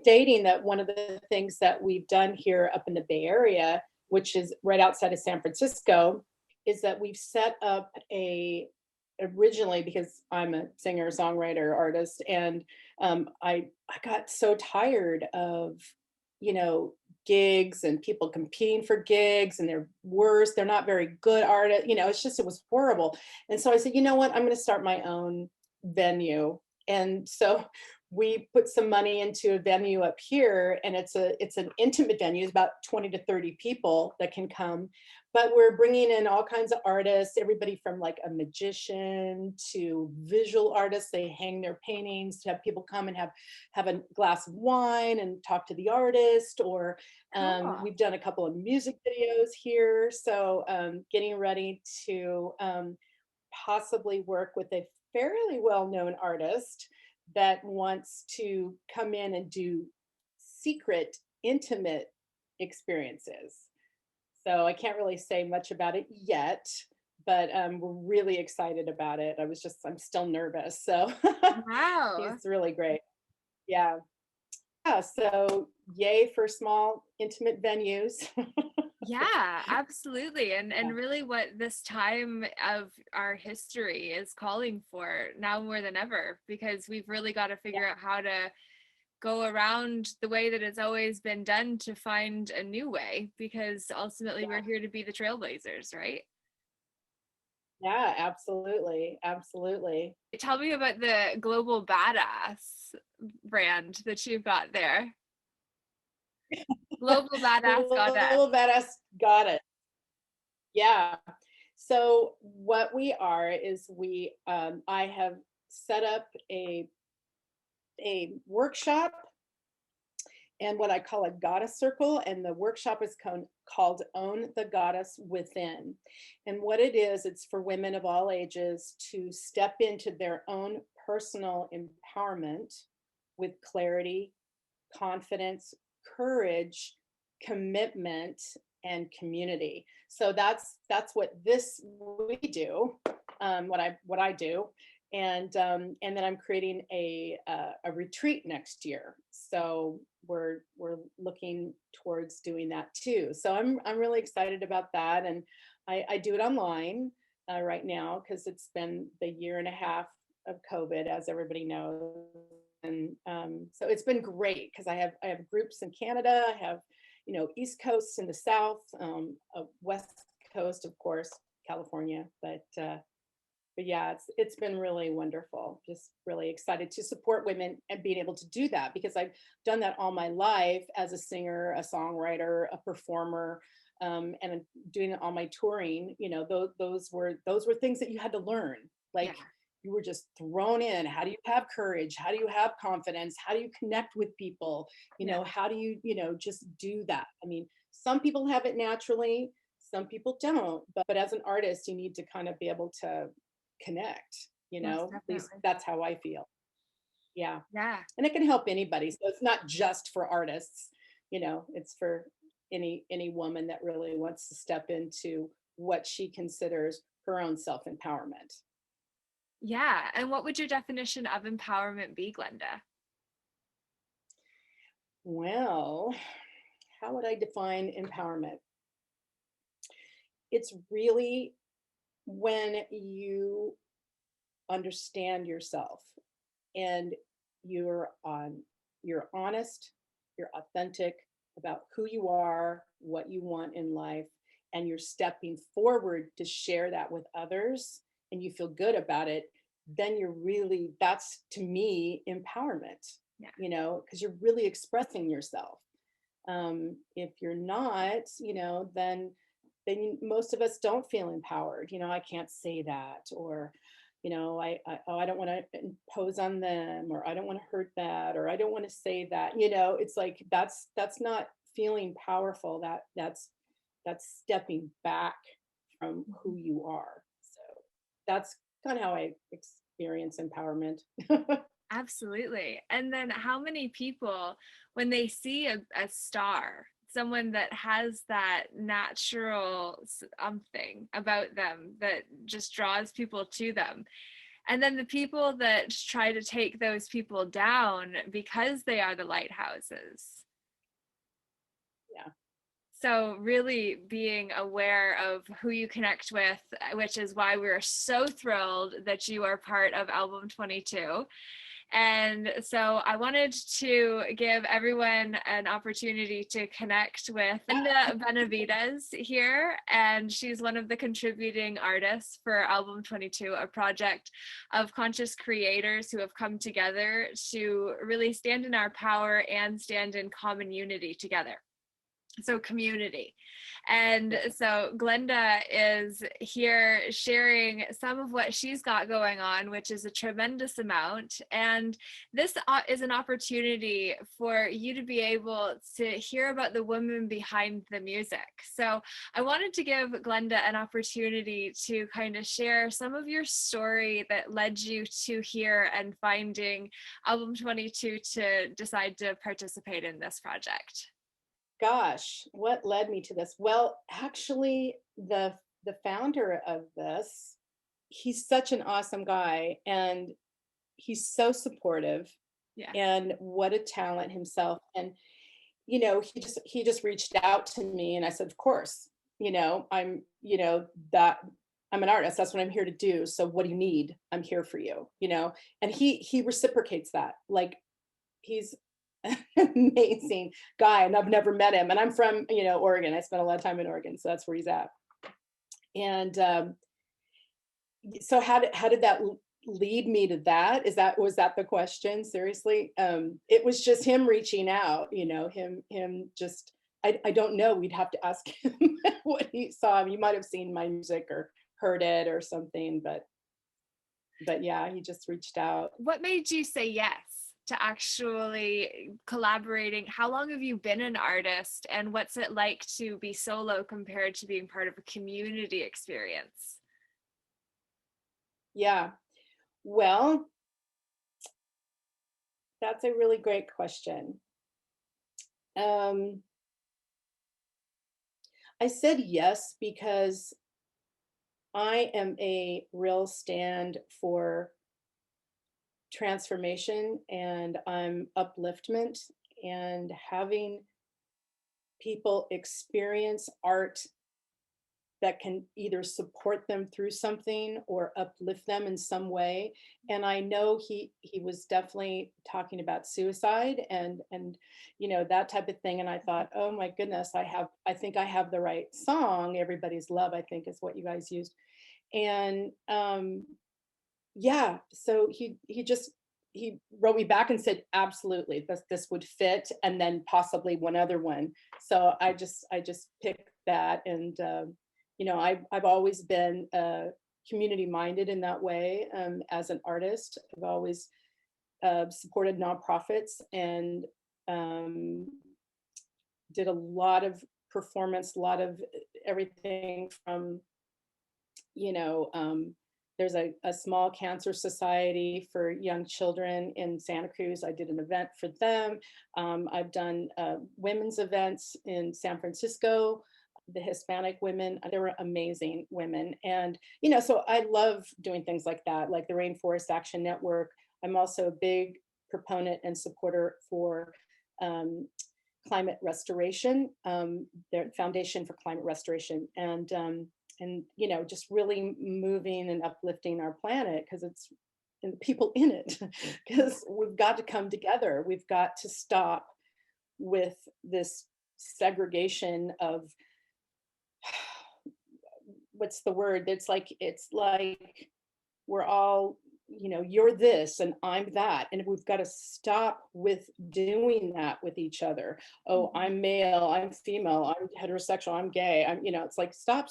dating that one of the things that we've done here up in the Bay Area, which is right outside of San Francisco, is that we've set up a originally because I'm a singer, songwriter, artist, and I got so tired of, you know, gigs and people competing for gigs and they're worse, they're not very good artists, you know, it's just it was horrible. And so I said, you know what, I'm going to start my own venue. And so we put some money into a venue up here, and it's an intimate venue. It's about 20 to 30 people that can come, but we're bringing in all kinds of artists, everybody from like a magician to visual artists. They hang their paintings to have people come and have a glass of wine and talk to the artist. Or Cool. we've done a couple of music videos here, so getting ready to possibly work with a fairly well-known artist that wants to come in and do secret, intimate experiences. So I can't really say much about it yet, but we're really excited about it. I'm still nervous. So Wow. he's really great. Yeah. Yeah. So yay for small, intimate venues. Yeah, absolutely. And Yeah. really what this time of our history is calling for now more than ever, because we've really got to Yeah. figure out how to go around the way that it's always been done to find a new way, because ultimately we're here to be the trailblazers, right? Yeah. Absolutely. Absolutely. Tell me about the Global Badass brand that you've got there. Global Badass Goddess. Little badass got it. Yeah. So what we are is I have set up a workshop and what I call a goddess circle, and the workshop is called Own the Goddess Within. And what it is, it's for women of all ages to step into their own personal empowerment with clarity, confidence, courage, commitment, and community. So that's what this we do, what I do, and then I'm creating a retreat next year. So we're looking towards doing that too. So I'm really excited about that, and I do it online right now because it's been the year and a half of COVID, as everybody knows. And so it's been great because I have groups in Canada. I have, you know, East Coast in the South, West Coast, of course, California. But yeah, it's been really wonderful. Just really excited to support women and being able to do that because I've done that all my life as a singer, a songwriter, a performer, and I'm doing all my touring. You know, those were things that you had to learn. Yeah. Like you were just thrown in. How do you have courage? How do you have confidence? How do you connect with people? You Yeah. know, how do you, you know, just do that? I mean, some people have it naturally, some people don't. But as an artist, you need to kind of be able to connect, you Most know, at least definitely. that's how I feel. Yeah. Yeah. And it can help anybody. So it's not just for artists, you know, it's for any woman that really wants to step into what she considers her own self-empowerment. Yeah. And what would your definition of empowerment be, Glenda? Well, how would I define empowerment? It's really when you understand yourself and you're honest, you're authentic about who you are, what you want in life, and you're stepping forward to share that with others and you feel good about it, then that's to me empowerment, Yeah. you know, because you're really expressing yourself. If you're not, you know, then most of us don't feel empowered. You know, I can't say that, or you know, oh, I don't want to impose on them, or I don't want to hurt that, or I don't want to say that. You know, it's like that's not feeling powerful. That's stepping back from who you are. So that's kind of how I experience empowerment. Absolutely. And then how many people, when they see a star, someone that has that natural something about them that just draws people to them, And then the people that try to take those people down because they are the lighthouses. Yeah. So really being aware of who you connect with, which is why we're so thrilled that you are part of Album 22. And so I wanted to give everyone an opportunity to connect with Glenda Benevides here. And she's one of the contributing artists for Album 22, a project of conscious creators who have come together to really stand in our power and stand in common unity together. So community. And so Glenda is here sharing some of what she's got going on, which is a tremendous amount. And this is an opportunity for you to be able to hear about the women behind the music. So I wanted to give Glenda an opportunity to kind of share some of your story that led you to here and finding Album 22 to decide to participate in this project. Gosh, what led me to this? Well, actually, the founder of this, he's such an awesome guy, and he's so supportive, Yeah. and what a talent himself. And he just reached out to me, and I said, of course, that I'm an artist. That's what I'm here to do. So what do you need? I'm here for you. And he reciprocates that. Like, he's an amazing guy, and I've never met him. And I'm from, Oregon. I spent a lot of time in Oregon, so that's where he's at. And so how did that lead me to that? Was that the question? Seriously? It was just him reaching out, him just, I don't know. We'd have to ask him what he saw. You might have seen my music or heard it or something, but yeah, he just reached out. What made you say yes to actually collaborating? How long have you been an artist, and what's it like to be solo compared to being part of a community experience? Yeah. Well, that's a really great question. I said yes because I am a real stand for transformation, and I'm upliftment, and having people experience art that can either support them through something or uplift them in some way. And I know he was definitely talking about suicide and that type of thing. And I thought, oh my goodness, I think I have the right song. Everybody's Love, I think, is what you guys used. And yeah, so he wrote me back and said, absolutely, this would fit, and then possibly one other one. So I just picked that. And I've always been community minded in that way. As an artist, I've always supported nonprofits, and did a lot of performance, a lot of everything from, there's a small cancer society for young children in Santa Cruz. I did an event for them. I've done women's events in San Francisco. The Hispanic women, they were amazing women. And, so I love doing things like that, like the Rainforest Action Network. I'm also a big proponent and supporter for climate restoration, their Foundation for Climate Restoration. And just really moving and uplifting our planet, because it's and the people in it, because we've got to come together. We've got to stop with this segregation of, what's the word? It's like we're all, you're this and I'm that. And we've got to stop with doing that with each other. Oh, I'm male, I'm female, I'm heterosexual, I'm gay. It's like, stop.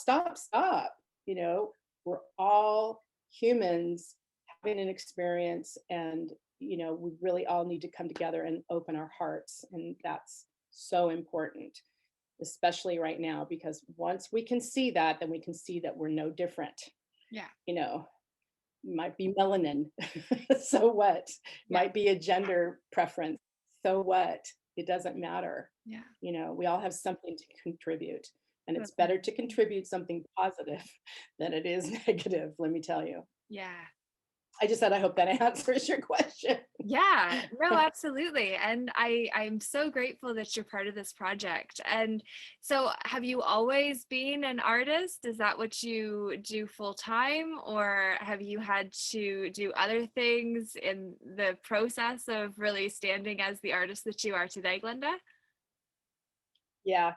We're all humans having an experience, and, we really all need to come together and open our hearts. And that's so important, especially right now, because once we can see that, then we can see that we're no different. Yeah. Might be melanin. So what? Yeah. Might be a gender preference. So what? It doesn't matter. Yeah. We all have something to contribute, and it's That's better to contribute something positive than it is negative, let me tell you. Yeah. I just said, I hope that answers your question. Yeah, no, absolutely. And I'm so grateful that you're part of this project. And so have you always been an artist? Is that what you do full time, or have you had to do other things in the process of really standing as the artist that you are today, Glenda? Yeah.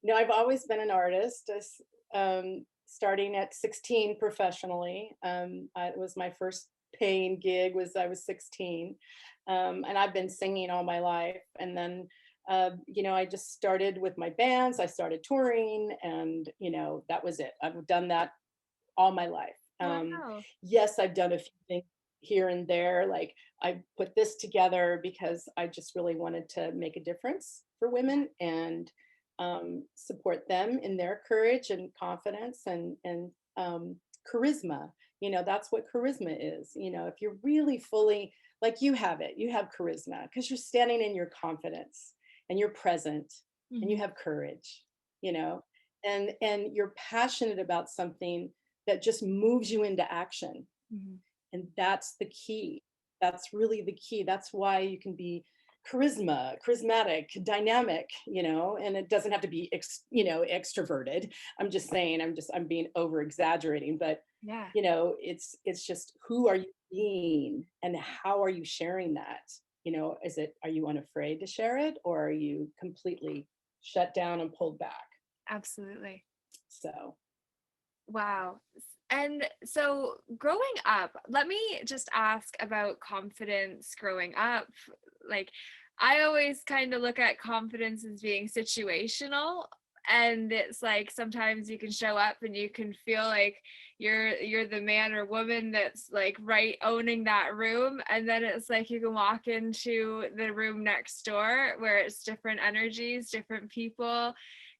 No, I've always been an artist, starting at 16 professionally. It was my first paying gig was I was 16. And I've been singing all my life. And then, I just started with my bands. I started touring and, that was it. I've done that all my life. Wow. Yes, I've done a few things here and there. Like I put this together because I just really wanted to make a difference for women and support them in their courage and confidence and charisma. That's what charisma is. If you're really fully like you have it, you have charisma because you're standing in your confidence and you're present and you Mhm, have courage. You know, and you're passionate about something that just moves you into action. mhm. And that's the key. That's really the key. That's why you can be charismatic, dynamic, and it doesn't have to be, extroverted. I'm just saying, I'm being over exaggerating, but Yeah. it's just who are you being and how are you sharing that? Are you unafraid to share it or are you completely shut down and pulled back? Absolutely. So, Wow. And so growing up, let me just ask about confidence growing up. Like, I always kind of look at confidence as being situational. And it's like sometimes you can show up and you can feel like you're the man or woman that's like right owning that room. And then it's like you can walk into the room next door where it's different energies, different people,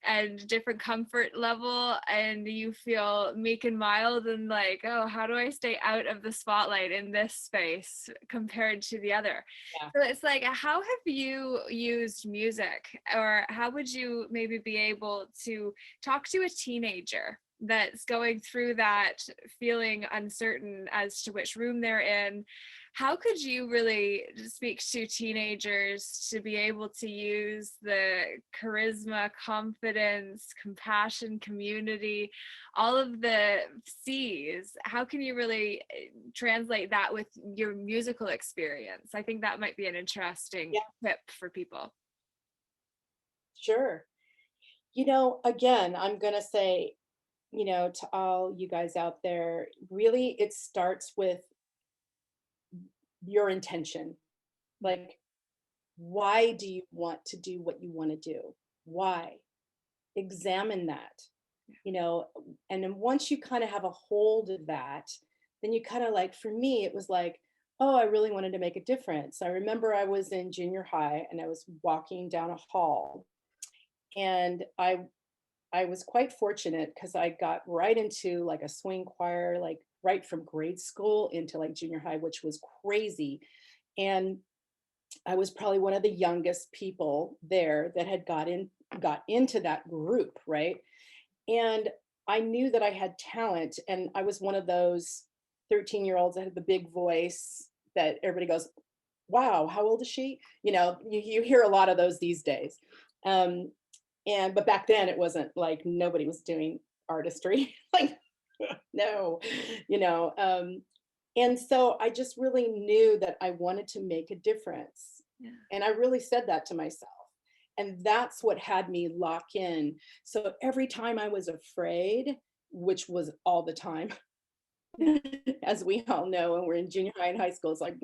and different comfort level, and you feel meek and mild and like, oh, how do I stay out of the spotlight in this space compared to the other? yeah. So it's like, how have you used music, or how would you maybe be able to talk to a teenager that's going through that, feeling uncertain as to which room they're in? How could you really speak to teenagers to be able to use the charisma, confidence, compassion, community, all of the C's? How can you really translate that with your musical experience? I think that might be an interesting Yeah, tip for people. sure. Again, I'm going to say, to all you guys out there, really, it starts with your intention. Like, why do you want to do what you want to do? Why? Examine that, you know, and then once you kind of have a hold of that, then you kind of like, for me, it was like, oh, I really wanted to make a difference. I remember I was in junior high and I was walking down a hall and I was quite fortunate because I got right into like a swing choir, like right from grade school into like junior high, which was crazy. And I was probably one of the youngest people there that had got into that group, right? And I knew that I had talent and I was one of those 13-year-olds that had the big voice that everybody goes, "Wow, how old is she?" You hear a lot of those these days. Um, but back then it wasn't like nobody was doing artistry. Like no, you know. And so I just really knew that I wanted to make a difference. Yeah. And I really said that to myself. And that's what had me lock in. So every time I was afraid, which was all the time, as we all know, when we're in junior high and high school, it's like,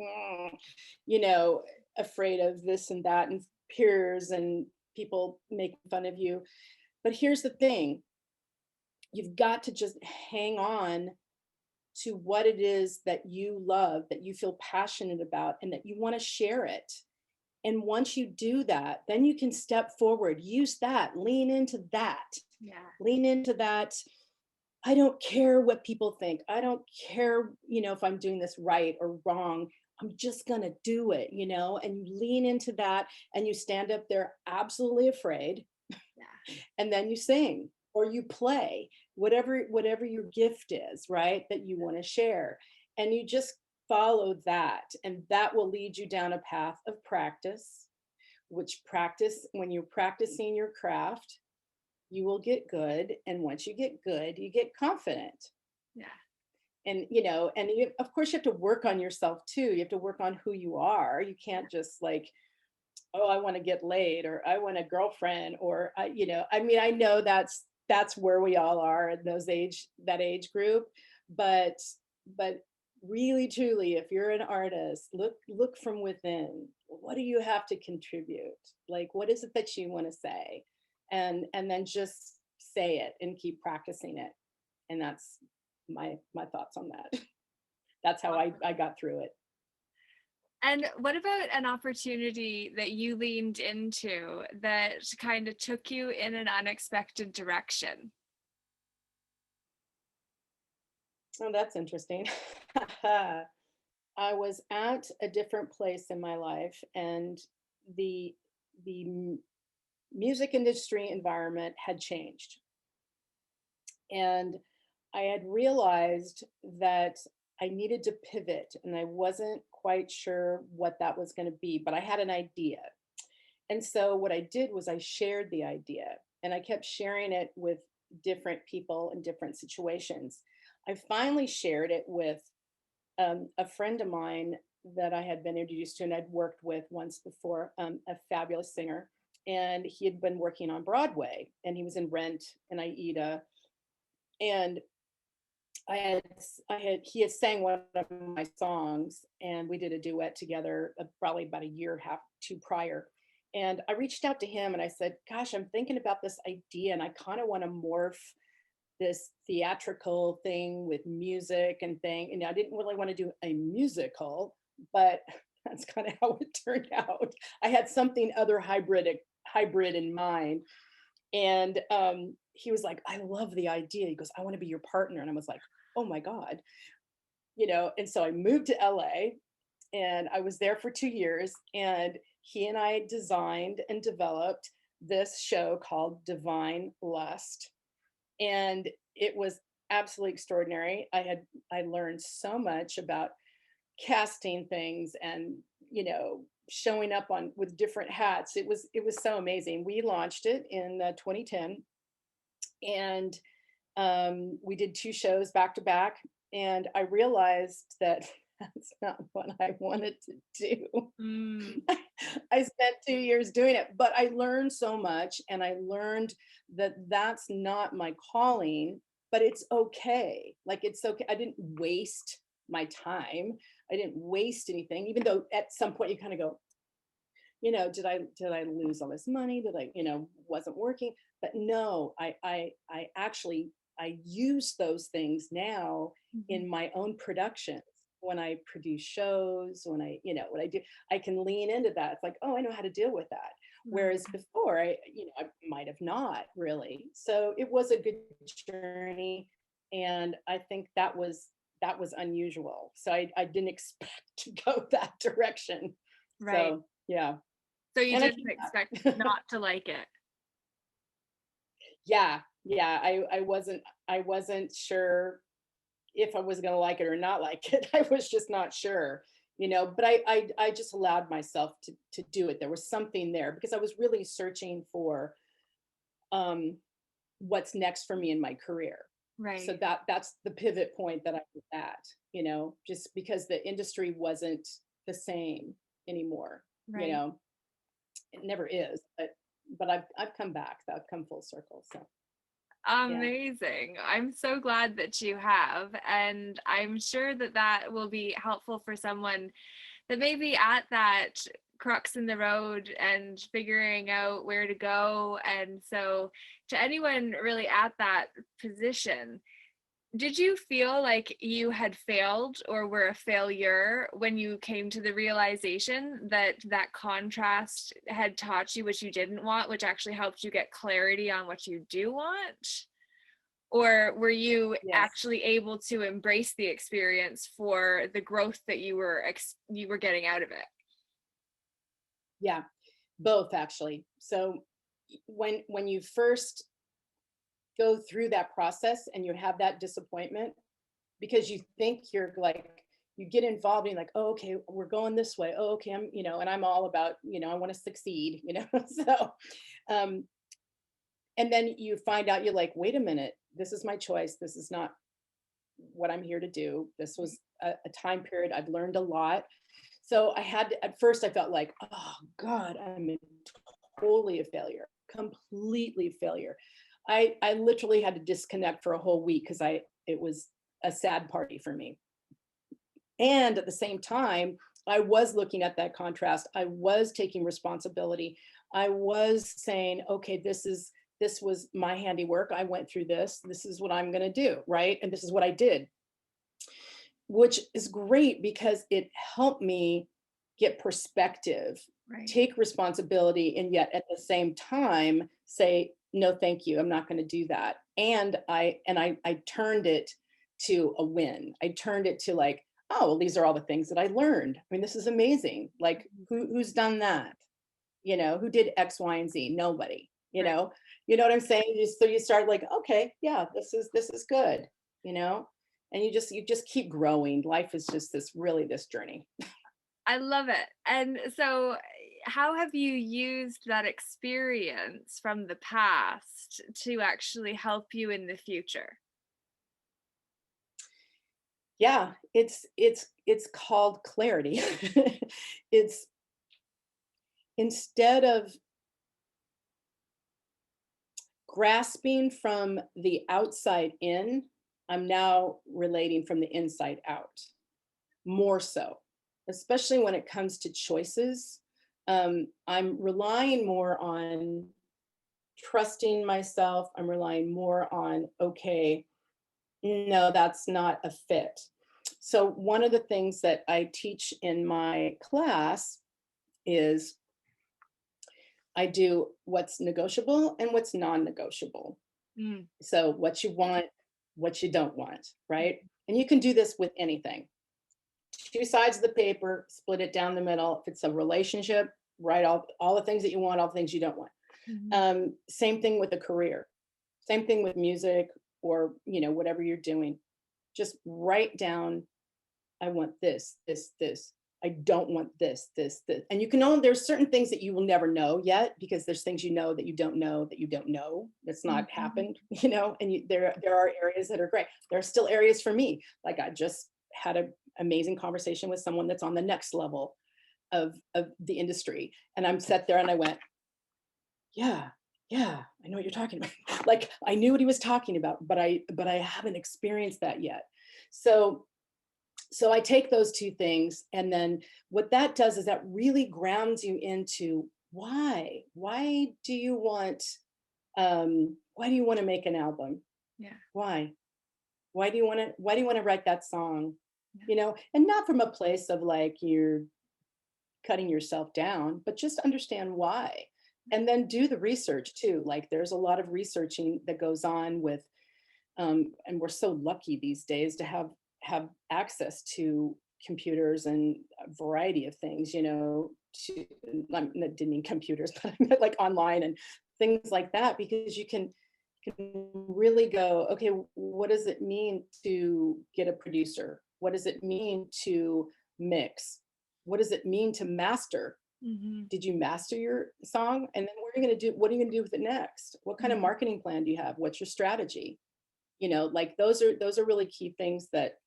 you know, afraid of this and that, and peers and people making fun of you. But here's the thing, you've got to just hang on to what it is that you love, that you feel passionate about, and that you want to share it. And once you do that, then you can step forward, use that, Yeah. lean into that. I don't care what people think. I don't care, if I'm doing this right or wrong. I'm just going to do it, and you lean into that and you stand up there absolutely afraid Yeah. and then you sing or you play whatever your gift is, right, that you want to share, and you just follow that, and that will lead you down a path of practice, which practice, when you're practicing your craft, you will get good. And once you get good, you get confident. Yeah. And, you know, and you, of course, you have to work on yourself too. You have to work on who you are. You can't just like, oh, I want to get laid, or I want a girlfriend, or, you know, I mean, I know that's where we all are in that age group. But, but really, truly, if you're an artist, look from within. What do you have to contribute? Like, what is it that you want to say? And then just say it and keep practicing it. And that's my thoughts on that. That's how I got through it. And what about an opportunity that you leaned into that kind of took you in an unexpected direction? Oh, that's interesting. I was at a different place in my life, and the the music industry environment had changed. And I had realized that I needed to pivot, and I wasn't quite sure what that was going to be, but I had an idea. And so what I did was I shared the idea, and I kept sharing it with different people in different situations. I finally shared it with a friend of mine that I had been introduced to and I'd worked with once before, a fabulous singer. And he had been working on Broadway, and he was in Rent and Aida. And he had sang one of my songs, and we did a duet together, probably about a year and a half, two prior. And I reached out to him and I said, gosh, I'm thinking about this idea, and I kind of want to morph this theatrical thing with music and thing. And I didn't really want to do a musical, but that's kind of how it turned out. I had something other hybrid in mind. And he was like, I love the idea. He goes, I want to be your partner. And I was like, oh my God, you know. And so I moved to LA, and I was there for 2 years, and he and I designed and developed this show called Divine Lust. And it was absolutely extraordinary. I learned so much about casting things, and, you know, showing up on with different hats. It was so amazing. We launched it in 2010, and we did 2 shows back to back. And I realized that that's not what I wanted to do. Mm, I spent 2 years doing it, but I learned so much, and I learned that that's not my calling, but it's okay. Like, it's okay. I didn't waste my time. I didn't waste anything, even though at some point you kind of go, you know, did I lose all this money? Did I, you know, wasn't working? But no, I actually, I use those things now mhm. in my own productions. When I produce shows, when I, you know, what I do, I can lean into that. It's like, oh, I know how to deal with that. Right. Whereas before, I might have not really. So it was a good journey, and I think that was unusual. So I didn't expect to go that direction. Right. So yeah, So you and I didn't came expect back. not to like it. Yeah. I wasn't sure if I was going to like it or not like it. I was just not sure, you know. But I just allowed myself to do it. There was something there because I was really searching for um, what's next for me in my career. So Right. that's the pivot point that I was at, you know, just because the industry wasn't the same anymore. You Right. know, it never is, but I've come back. I've come full circle. So yeah. Amazing. I'm so glad that you have. And I'm sure that that will be helpful for someone that may be at that crux in the road and figuring out where to go. And so, to anyone really at that position, did you feel like you had failed or were a failure when you came to the realization that that contrast had taught you what you didn't want, which actually helped you get clarity on what you do want? Or were you Yes. actually able to embrace the experience for the growth that you were getting out of it? Yeah. Both actually. So when you first go through that process and you have that disappointment, because you think you're like you get involved in like, oh, okay, we're going this way. Oh, okay, and I'm all about, I want to succeed, So, um, and then you find out you're like, wait a minute, this is my choice. This is not what I'm here to do. This was a time period. I've learned a lot. So I had to, at first I felt like, oh God, totally a failure, completely failure. I literally had to disconnect for a whole week because it was a sad party for me. And at the same time, I was looking at that contrast. I was taking responsibility. I was saying, okay, this was my handiwork. I went through this. This is what I'm going to do, right? And this is what I did, which is great because it helped me get perspective, Right. take responsibility, and yet at the same time say, no, thank you, I'm not going to do that. And I turned it to a win. I turned it to like, oh, well, these are all the things that I learned. I mean, this is amazing. Like, who's done that? Who did X, Y, and Z? Nobody. You know what I'm saying? So you start like, okay, yeah, this is good. And you just keep growing. Life is just this journey. I love it. And so, how have you used that experience from the past to actually help you in the future? Yeah, it's called clarity. It's instead of grasping from the outside in, I'm now relating from the inside out, more so, especially when it comes to choices. I'm relying more on trusting myself. I'm relying more on, okay, no, that's not a fit. So, one of the things that I teach in my class is I do what's negotiable and what's non negotiable. Mm. So, what you want, what you don't want, right? And you can do this with anything. Two sides of the paper, split it down the middle. If it's a relationship, write all the things that you want, all the things you don't want. Same thing with a career, same thing with music or, whatever you're doing. Just write down, I want this, this, this. I don't want this, this, this. And there's certain things that you will never know yet because there's things that you don't know that you don't know. That's not happened, and there are areas that are great. There are still areas for me. Like I just had an amazing conversation with someone that's on the next level of the industry. And I'm sat there and I went, yeah, I know what you're talking about. Like I knew what he was talking about, but I haven't experienced that yet. So I take those two things, and then what that does is that really grounds you into why do you want to make an album? Yeah. Why do you want to write that song? And not from a place of like you're cutting yourself down, but just understand why. And then do the research too. Like there's a lot of researching that goes on with and we're so lucky these days to have access to computers and a variety of things, I didn't mean computers, but I meant like online and things like that, because you can really go, okay, what does it mean to get a producer? What does it mean to mix? What does it mean to master? Did you master your song? And then what are you going to do? What are you going to do with it next? What kind of marketing plan do you have? What's your strategy? Like those are really key things that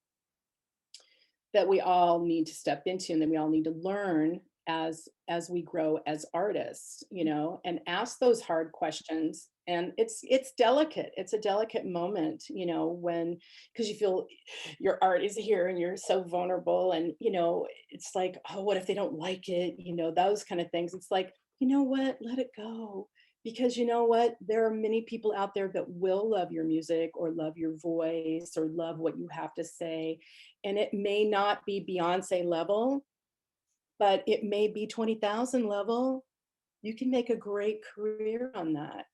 we all need to step into, and then we all need to learn as we grow as artists, and ask those hard questions. And it's delicate. It's a delicate moment, when, because you feel your art is here and you're so vulnerable, and it's like, oh, what if they don't like it? Those kind of things. It's like, what, let it go. Because you know what? There are many people out there that will love your music or love your voice or love what you have to say. And it may not be Beyonce level, but it may be 20,000 level. You can make a great career on that,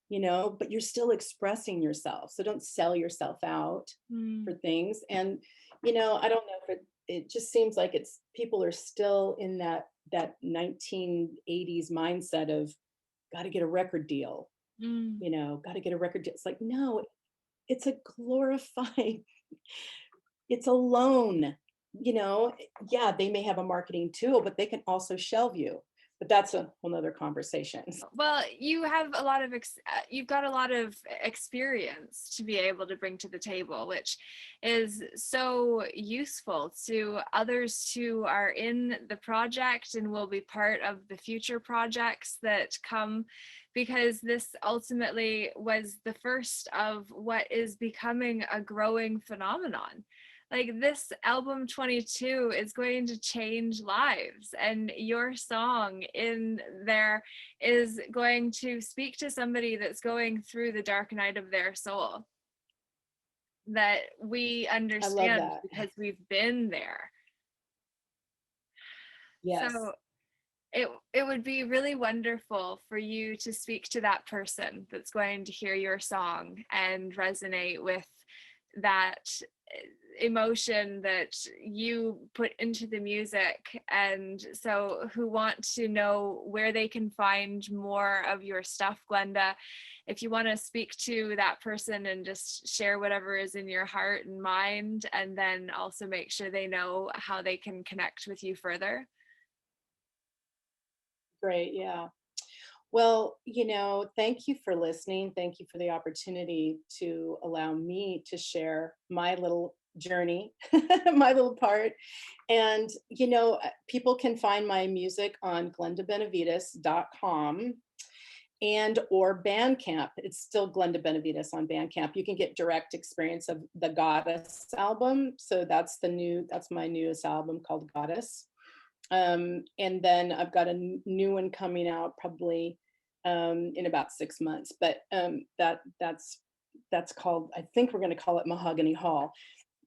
but you're still expressing yourself. So don't sell yourself out for things. And, I don't know if it just seems like people are still in that 1980s mindset of, got to get a record deal, got to get a record deal. It's like, no, it's a glorified, it's a loan. you know, yeah, they may have a marketing tool, but they can also shelve you. But that's a whole nother conversation. Well, you have a lot of you've got a lot of experience to be able to bring to the table, which is so useful to others who are in the project and will be part of the future projects that come, because this ultimately was the first of what is becoming a growing phenomenon. Like, this album 22 is going to change lives, and your song in there is going to speak to somebody that's going through the dark night of their soul, that we I love understand that. because we've been there. Yes. So it would be really wonderful for you to speak to that person that's going to hear your song and resonate with that emotion that you put into the music, and so who want to know where they can find more of your stuff. Glenda, if you want to speak to that person and just share whatever is in your heart and mind, and then also make sure they know how they can connect with you further. Great. Yeah. Well, you know, thank you for listening. Thank you for the opportunity to allow me to share my little journey, my little part. And, you know, people can find my music on glendabenevides.com and or Bandcamp. It's still Glenda Benevides on Bandcamp. You can get direct experience of the Goddess album. So that's my newest album called Goddess. And then I've got a new one coming out probably in about 6 months. But that's called, I think we're going to call it Mahogany Hall.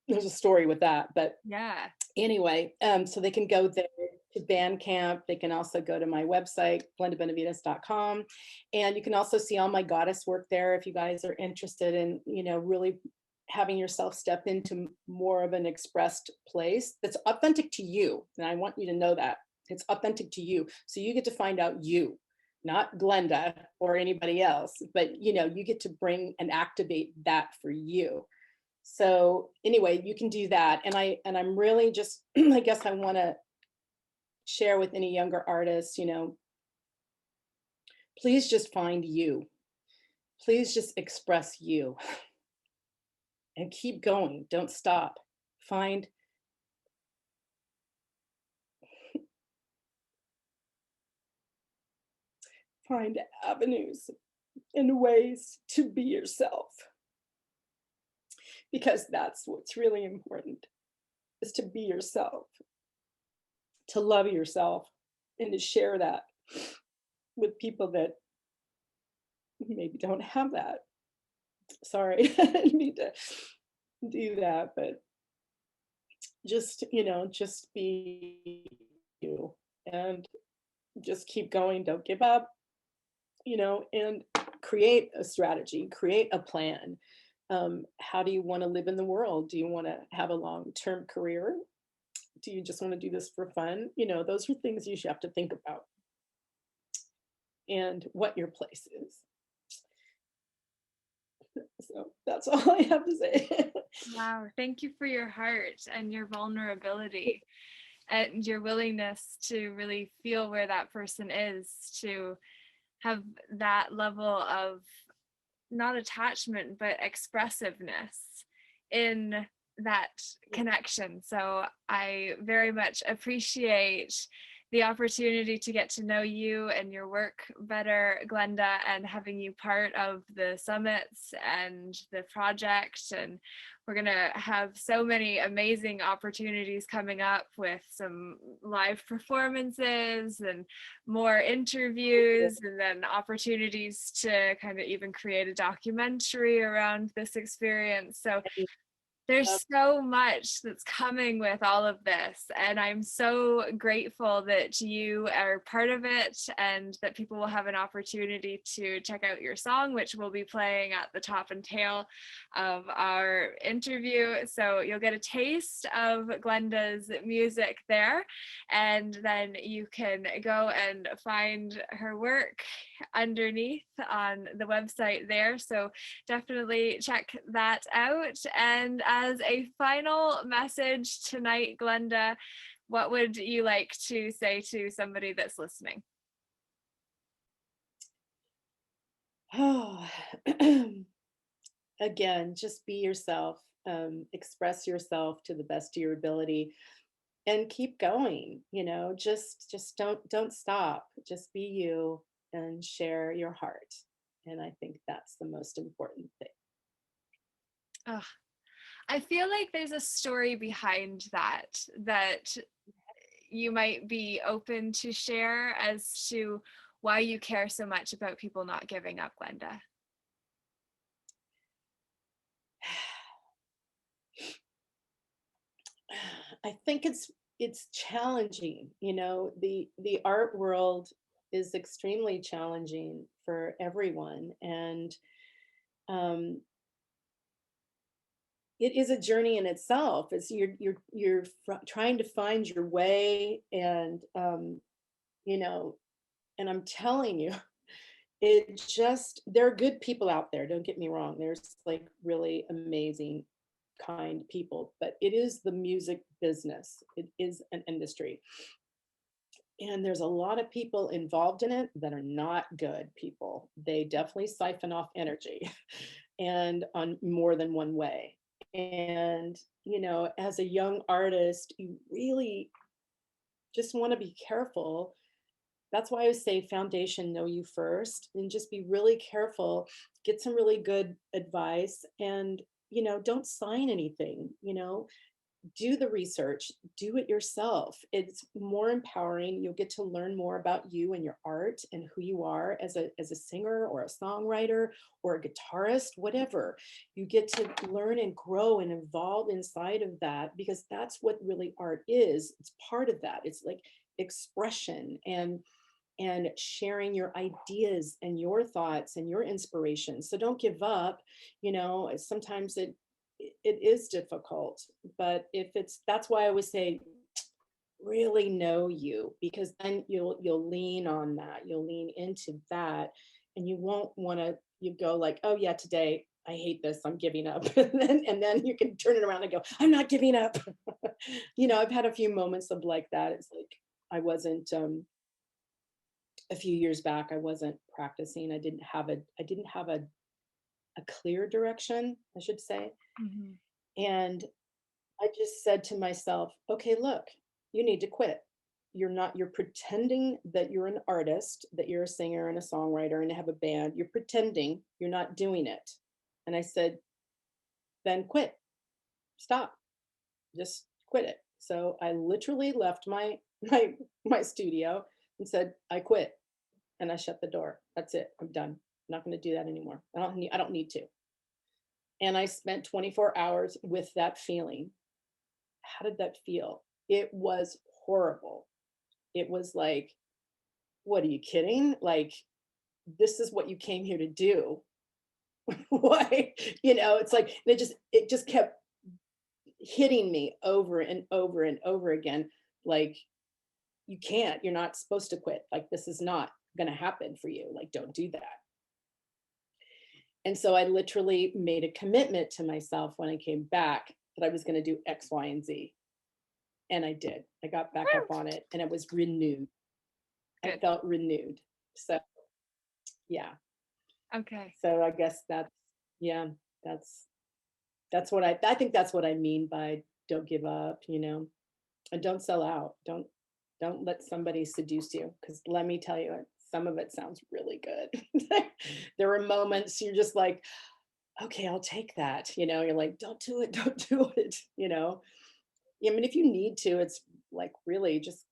There's a story with that, but Yeah. anyway, so they can go there to Bandcamp. They can also go to my website, glendabenevides.com. And you can also see all my goddess work there if you guys are interested in, you know, really having yourself step into more of an expressed place that's authentic to you. And I want you to know that it's authentic to you. So you get to find out you, not Glenda or anybody else, but you know, you get to bring and activate that for you. So anyway, you can do that. And I'm really just, I guess I want to share with any younger artists, you know, please just find you. Please just express you and keep going. Don't stop. Find avenues and ways to be yourself, because that's what's really important, is to be yourself, to love yourself, and to share that with people that maybe don't have that. Sorry, I didn't mean to do that, but just, you know, just be you and just keep going. Don't give up, you know, and create a strategy, create a plan. How do you want to live in the world? Do you want to have a long-term career? Do you just want to do this for fun? You know, those are things you should have to think about, and what your place is. So that's all I have to say. Wow. Thank you for your heart and your vulnerability and your willingness to really feel where that person is, to have that level of not attachment, but expressiveness in that connection. So I very much appreciate the opportunity to get to know you and your work better, Glenda, and having you part of the summits and the project. And we're going to have so many amazing opportunities coming up with some live performances and more interviews, and then opportunities to kind of even create a documentary around this experience. So there's so much that's coming with all of this, and I'm so grateful that you are part of it and that people will have an opportunity to check out your song, which will be playing at the top and tail of our interview. So you'll get a taste of Glenda's music there, and then you can go and find her work underneath on the website there. So definitely check that out. And as a final message tonight, Glenda, what would you like to say to somebody that's listening? Oh, again, just be yourself, express yourself to the best of your ability, and keep going. Just don't stop. Just be you and share your heart. And I think that's the most important thing. Oh, I feel like there's a story behind that you might be open to share as to why you care so much about people not giving up, Glenda. I think it's challenging. The art world is extremely challenging for everyone, and um, it is a journey in itself. It's trying to find your way, and you know, and I'm telling you, there are good people out there. Don't get me wrong. There's like really amazing, kind people, but it is the music business. It is an industry. And there's a lot of people involved in it that are not good people. They definitely siphon off energy and on more than one way. And, as a young artist, you really just want to be careful. That's why I would say foundation, know you first, and just be really careful, get some really good advice, and, don't sign anything, do the research, do it yourself. It's more empowering. You'll get to learn more about you and your art and who you are as a singer or a songwriter or a guitarist, whatever. You get to learn and grow and evolve inside of that, because that's what really art is. It's part of that. It's like expression and sharing your ideas and your thoughts and your inspirations. So don't give up. Sometimes it is difficult, but that's why I always say really know you, because then you'll lean on that, you'll lean into that, and you won't want to, you go like, oh yeah, today I hate this, I'm giving up. And then you can turn it around and go, I'm not giving up. I've had a few moments of like that. It's like I wasn't a few years back, I wasn't practicing. I didn't have a clear direction, I should say. Mm-hmm. And I just said to myself, okay, look, you need to quit. You're pretending that you're an artist, that you're a singer and a songwriter and have a band. You're pretending, you're not doing it. And I said, then quit, stop, just quit it. So I literally left my studio and said, I quit. And I shut the door. That's it. I'm done. I'm not going to do that anymore. I don't need to. And I spent 24 hours with that feeling. How did that feel? It was horrible. It was like, what are you kidding? Like, this is what you came here to do. Why? It's like it just kept hitting me over and over and over again. Like, you're not supposed to quit. Like, this is not going to happen for you. Like, don't do that. And so I literally made a commitment to myself when I came back that I was going to do X, Y, and Z. And I did. I got back up on it, and it was renewed. I Good. felt renewed. So yeah. Okay. So I guess yeah, that's what I think that's what I mean by don't give up, and don't sell out. Don't let somebody seduce you, because let me tell you, some of it sounds really good. There are moments you're just like, okay, I'll take that. You're like, don't do it, don't do it. I mean, if you need to, it's like really just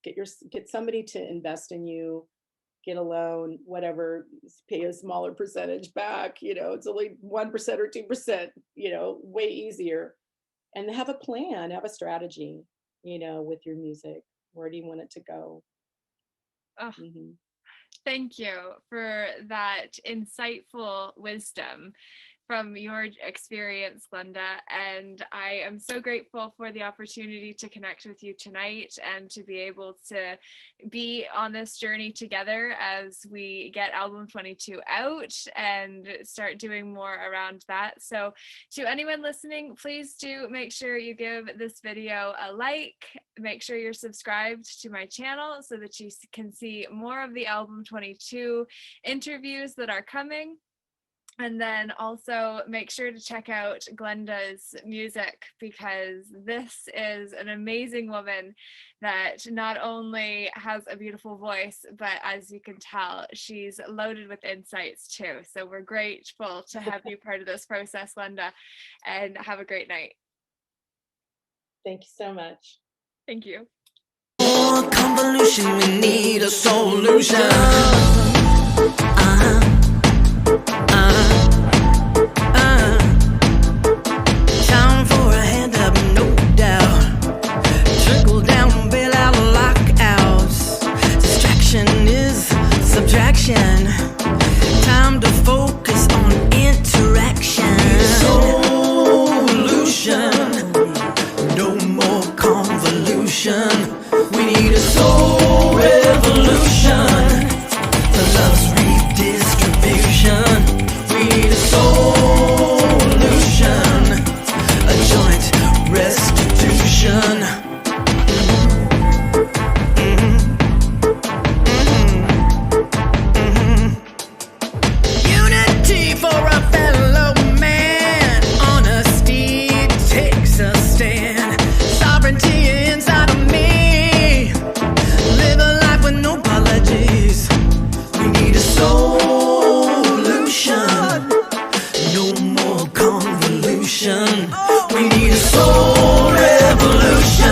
get somebody to invest in you, get a loan, whatever, pay a smaller percentage back. It's only 1% or 2%, way easier. And have a plan, have a strategy, with your music. Where do you want it to go? Oh, Mhm. thank you for that insightful wisdom. from your experience, Glenda. And I am so grateful for the opportunity to connect with you tonight and to be able to be on this journey together as we get album 22 out and start doing more around that. So to anyone listening, please do make sure you give this video a like, make sure you're subscribed to my channel so that you can see more of the album 22 interviews that are coming. And then also make sure to check out Glenda's music, because this is an amazing woman that not only has a beautiful voice, but as you can tell, she's loaded with insights too. So we're grateful to have you part of this process, Glenda, and have a great night. Thank you so much. Thank you. More convolution, we need a solution. Time for a hand up, no doubt. Trickle down, bail out lockouts. Distraction is subtraction. Time to focus on interaction. Solution, no more convolution. We need a soul revolution. The love's redistribution. We need a solution, a joint restitution. Unity for a fellow man. Honesty takes a stand. Sovereignty inside of me. Live a life with no apologies. We need a solution, no more convolution. We need a soul revolution.